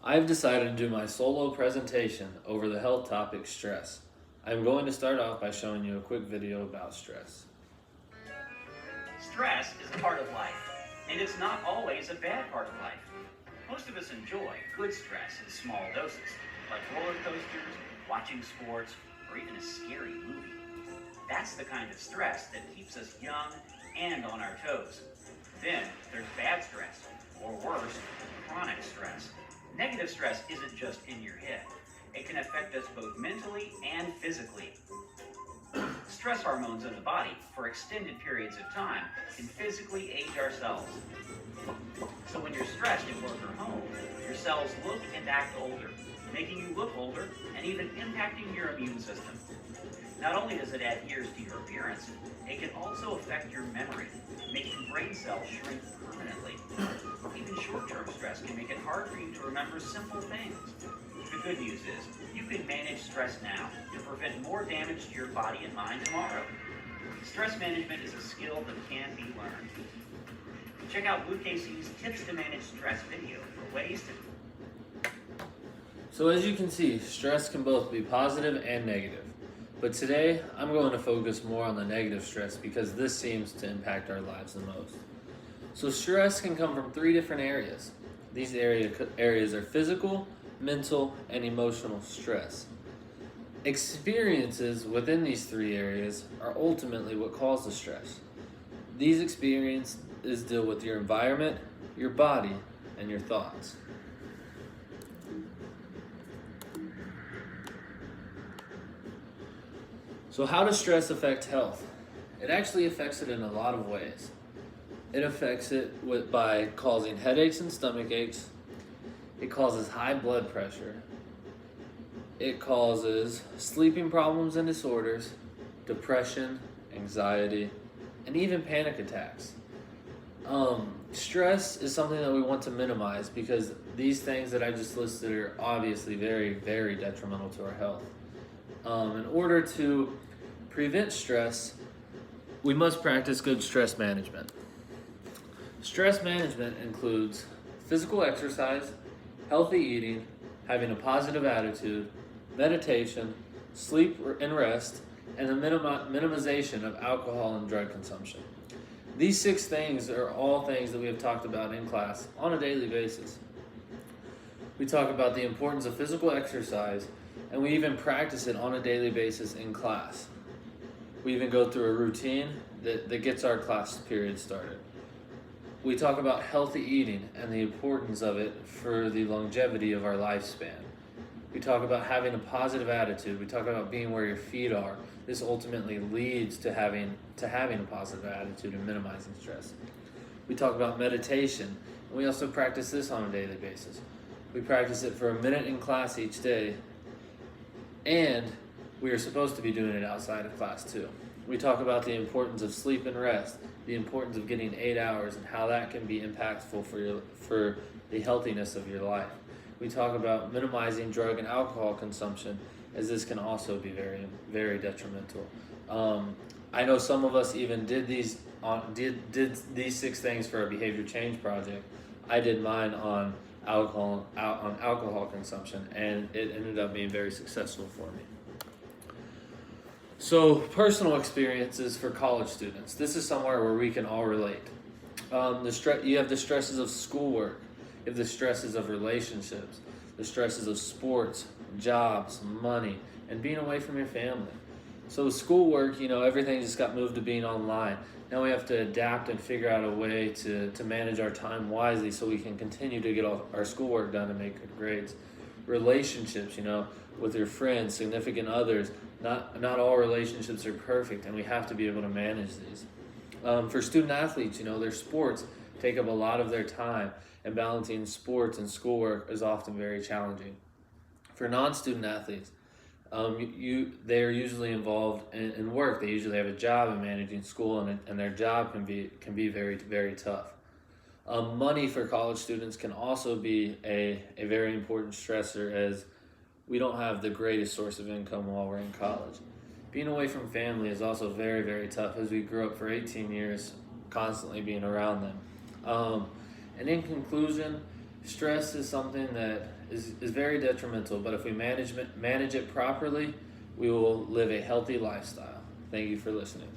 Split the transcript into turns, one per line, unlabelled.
I've decided to do my solo presentation over the health topic stress. I'm going to start off by showing you a quick video about stress.
Stress is a part of life, and it's not always a bad part of life. Most of us enjoy good stress in small doses, like roller coasters, watching sports, or even a scary movie. That's the kind of stress that keeps us young and on our toes. Then there's bad stress, or worse, chronic stress. Negative stress isn't just in your head. It can affect us both mentally and physically. Stress hormones in the body for extended periods of time can physically age our cells. So when you're stressed at work or home, your cells look and act older, making you look older and even impacting your immune system. Not only does it add years to your appearance, it can also affect your memory, making brain cells shrink permanently. Even short-term stress can make it hard for you to remember simple things. The good news is, you can manage stress now to prevent more damage to your body and mind tomorrow. Stress management is a skill that can be learned. Check out Blue KC's Tips to Manage Stress video for ways to...
So as you can see, stress can both be positive and negative. But today, I'm going to focus more on the negative stress because this seems to impact our lives the most. So stress can come from three different areas. These areas are physical, mental, and emotional stress. Experiences within these three areas are ultimately what cause the stress. These experiences deal with your environment, your body, and your thoughts. So how does stress affect health? It actually affects it in a lot of ways. It affects it by causing headaches and stomach aches. It causes high blood pressure. It causes sleeping problems and disorders, depression, anxiety, and even panic attacks. Stress is something that we want to minimize because these things that I just listed are obviously very, very detrimental to our health. In order to prevent stress, we must practice good stress management. Stress management includes physical exercise, healthy eating, having a positive attitude, meditation, sleep and rest, and the minimization of alcohol and drug consumption. These 6 things are all things that we have talked about in class on a daily basis. We talk about the importance of physical exercise, and we even practice it on a daily basis in class. We even go through a routine that gets our class period started. We talk about healthy eating and the importance of it for the longevity of our lifespan. We talk about having a positive attitude. We talk about being where your feet are. This ultimately leads to having a positive attitude and minimizing stress. We talk about meditation, and we also practice this on a daily basis. We practice it for a minute in class each day, and we are supposed to be doing it outside of class too. We talk about the importance of sleep and rest, the importance of getting 8 hours, and how that can be impactful for the healthiness of your life. We talk about minimizing drug and alcohol consumption, as this can also be very, very detrimental. I know some of us even did these 6 things for a behavior change project. I did mine on alcohol consumption, and it ended up being very successful for me. So, personal experiences for college students. This is somewhere where we can all relate. You have the stresses of schoolwork, you have the stresses of relationships, the stresses of sports, jobs, money, and being away from your family. So with schoolwork, everything just got moved to being online. Now we have to adapt and figure out a way to manage our time wisely so we can continue to get all our schoolwork done and make good grades. Relationships, with your friends, significant others, not all relationships are perfect, and we have to be able to manage these. For student athletes, their sports take up a lot of their time, and balancing sports and schoolwork is often very challenging. For non-student athletes, they're usually involved in work. They usually have a job and managing school, and their job can be very, very tough. Money for college students can also be a very important stressor, as we don't have the greatest source of income while we're in college. Being away from family is also very, very tough, as we grew up for 18 years constantly being around them. And in conclusion, Stress is something that is very detrimental, but if we manage it properly, we will live a healthy lifestyle. Thank you for listening.